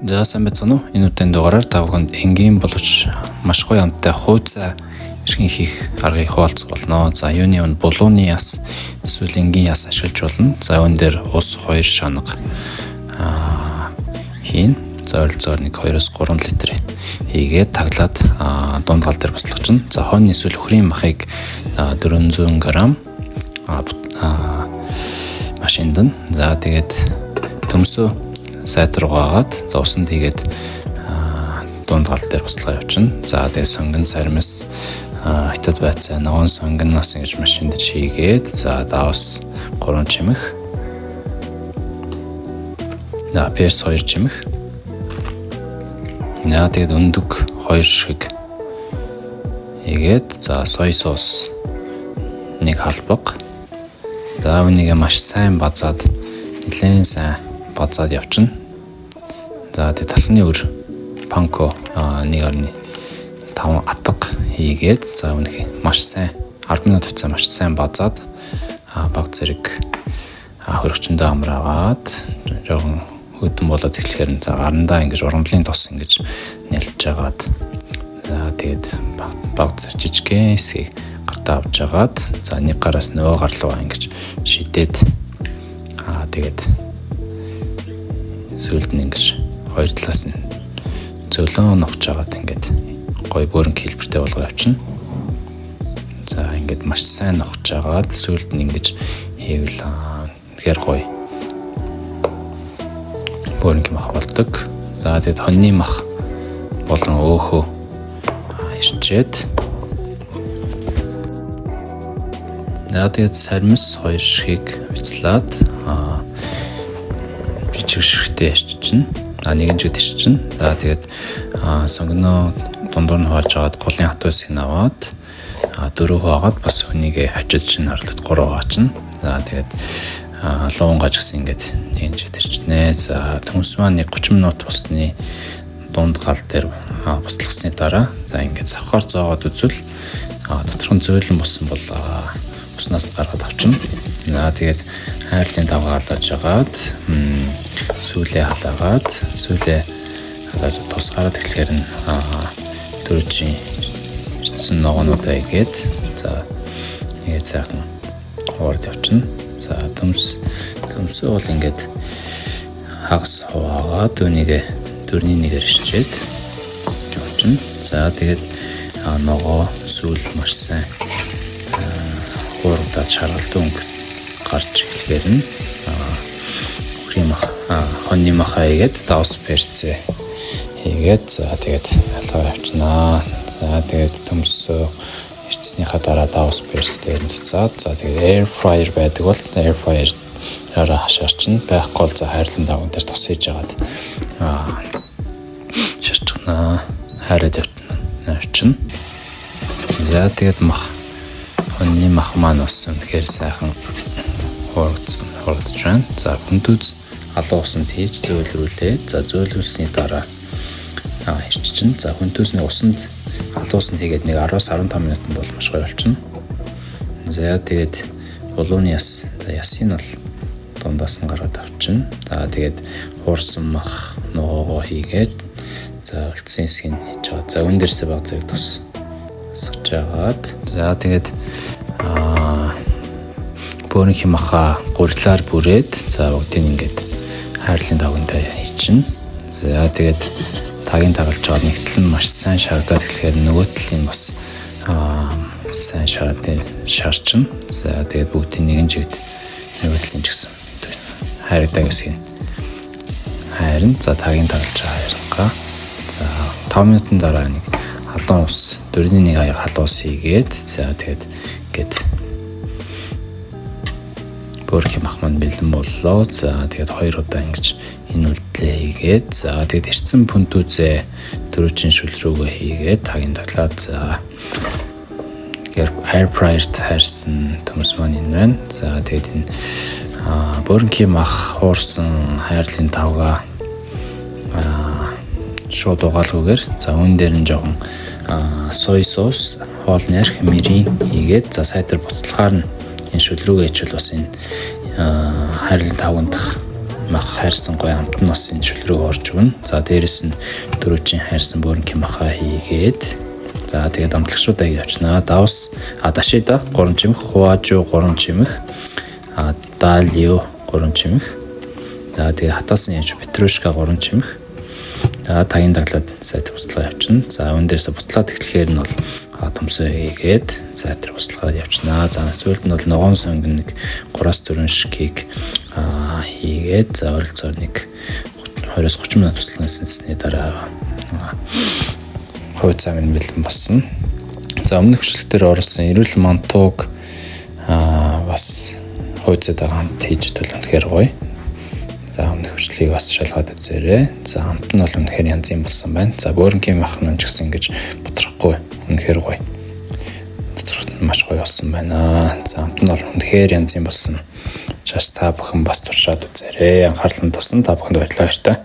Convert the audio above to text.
За сайн байцгаана уу? Энэ үеийн дугаараар та бүхэнд энгийн боловч маш гоё амттай хууцаа эргэн хийх аргыг хуваалцуулна. За юуны өмнө булууны яс эсвэл энгийн яс ашиглаж болно. За энэ дээр ус 2 шанага хийн. За ойролцоогоор 1-2-3 литр хийгээд таглаад дунд гал дээр буслах чинь. За хонь эсвэл өхрийн махыг 400 г машинд нь. За тэгээд төмсөө сайд руу гагаад за усанд хийгээд дунд гал дээр буслага явуулна. За тэгээд сонгон сармис хятад байцаа ногоон сонгоноос ингэж машинд шийгээд за даус 3 чимэх. За перс 2 чимэх. Яа тэгээд өндөг 2 шиг хийгээд за сой соус 1 халбаг. За үнийг маш сайн базаад нэлээд сайн базаад явчихна. За тэгээд талхны өр панко 1.5 атга хийгээд за үнэхээр маш сайн 10 минут хугацаа маш сайн базаад баг зэрэг хөрөгчөндөө амраагаад жоохон хөдөн болоод эхлэхээр за гарандаа ингэж урамлын тос ингэж нэлж жагаад за тэгээд баг зэрэг жижигхэн хэсгийг гартаа авч жагаад за нэг гараас нөгөө гар руу ингэж шидэд тэгээд сүүлд нь ингэж хоёр талаас нь зөөлөн новч жагаад ингээд гой бөөрн хэлбэртэй болгоо явчихна. За ингээд маш сайн новч жагаад сүүлд нь ингэж хийвэл тэгэхээр гой бөөрн мах болдог. За тэгээд хоньны мах болон өөхөө ирчээд тэгээд сармис 2 шгийг бицлаад жижиг ширхтээ ирчихнэ. Нэгэн жигд ирчихнэ. За тэгээд сонгоно дундуур нь хувааж агаад голын хатуу хэсгийг аваад 4 хуваагаад бас хүнийг хажиж чинь харлаад 3 хуваачна. За тэгээд луун гаж гэсэн ингээд нэгэн жигд ирчихнэ. За төмс маань 30 минут бусны дунд гал дээр буслахсны дараа за ингээд савхаар зоогоод үзвэл доторх нь зөөлөн болсон бол уснаас гаргаад авчна. За тэгээд хайрлын давгаа халааж агаад сүүлээ халаагаад тусгаараад эхлэхээр нь дөрвжийн ирсэн ногоонуудаа игээд за ингээд сайхан хуурд явчихна. За төмсөө бол ингээд хагас хуваагаад үнийг дөрний нэгээр ишчээд явчихна. За тэгээд ногоо сүүл маш сайн хуурдаад шаргалтын өнгө гарч эхлэхээр нь өхрийн мах хоньны мах хийгээд даус перцээ хийгээд за тэгээд халгаа явуулнаа. За тэгээд төмсөө ирцснийхаа дараа даус перцээр нь цацаад за тэгээд air fryer байдаг бол air fryer-аараа хашаарчин байхгүй бол за хайрлан давган дээр тус хийж агаад шарчихнаа. Хайраад явчихна. За тэгээд хоньны мах маань бас үнэхээр сайхан хуурдж байна. За хүндүз алуу усанд хийж зөөлрүүлээ. За зөөлрүүлсний дараа ирчихнэ. За хүндүзний усанд алуу усанд хийгээд 10-15 минутанд бол маш гоё болчихно. За тэгээд булууны яс. За ясыг нь бол дундаас нь гаргаад авчихна. За тэгээд хуурсан мах ногоогоо хийгээд за үлдсэн хэсгийг хийж байгаа. За үн дээрсээ баг зэрэг тус сагж агаад за тэгээд бөөрийн маха гурилаар бүрээд за бүгдийг ингээд хайрлын давгандаа хийчихнэ. За тэгээд тагийн тагалж байгаа нэг тал нь маш сайн шаардаад эхлэхээр нөгөө талын бас сайн шаарчна. За тэгээд бүгдийг нэгэн жигд нөгөө талын ч гэсэн хайрдаг хэсгийг хайрна. За тагийн тагалж байгаа хайргаа. За 5 минутын дараа нэг халуун ус 4-1 халуун ус хийгээд за тэгээд ингээд бөөрийн мах маань бэлэн боллоо. За тэгээд 2 удаа ингэж энэ үйлдэлээ хийгээд за тэгээд ирсэн пүнтүзээ дөрвжин шүл рүүгээ хийгээд тагийн таглаад за air fryer-т хайрсан төмс маань энэ байна. За тэгээд энэ бөөрийн мах хуурсан хайрлын тавга шууд угаалгүйгээр за үүн дээр нь жоохон сой соус, хоолны арх, мэрийн хийгээд за сайтар буцалгаар нь энэ шүл рүүгээ ичвэл бас энэ хайрлын тавган дахь мах хайрсан гоё амтны носын шүлрэг орж өгнө. За дээрэс нь дөрөвчин хайрсан бөөрнгийн маха хийгээд за тэгээд амтлагчудаа явуулна. Давс дашида 3 чимэх, хуажу 3 чимэх, далио 3 чимэх. За тэгээд хатаасан янж петрушка 3 чимэх. За таян даглаад сайд буцалгаа явуулна. За өн дээрээс буцалгаад эхлэхээр нь бол төмсөө хийгээд сайд дээр буцалгаад явуулна. За сүүлд нь бол ногоон сонгон нэг 3-4 шкийг хийгээд за ойролцоогоор нэг 20-30 минут туслахсны дараа хувь цаа минь бэлэн болсон. За өмнөх хөшлөлтөөр орсон эрүүл мантууг бас хувь цаатай хамт хийж идэл үнэхээр гоё. За өмнөх хөшлөлийг бас шалгаад үзээрэй. За хамт нь бол үнэхээр янз юм болсон байна. За бөөрнгийн мах нь ч гэсэн ингэж бутрахгүй үнэхээр гоё. Доторх нь маш гоё болсон байна. За хамт нь бол үнэхээр янз юм болсон. Чаас та бүхэн бас туршаад үзээрэй. Анхаарланд туссан та бүхэнд баярлалаа.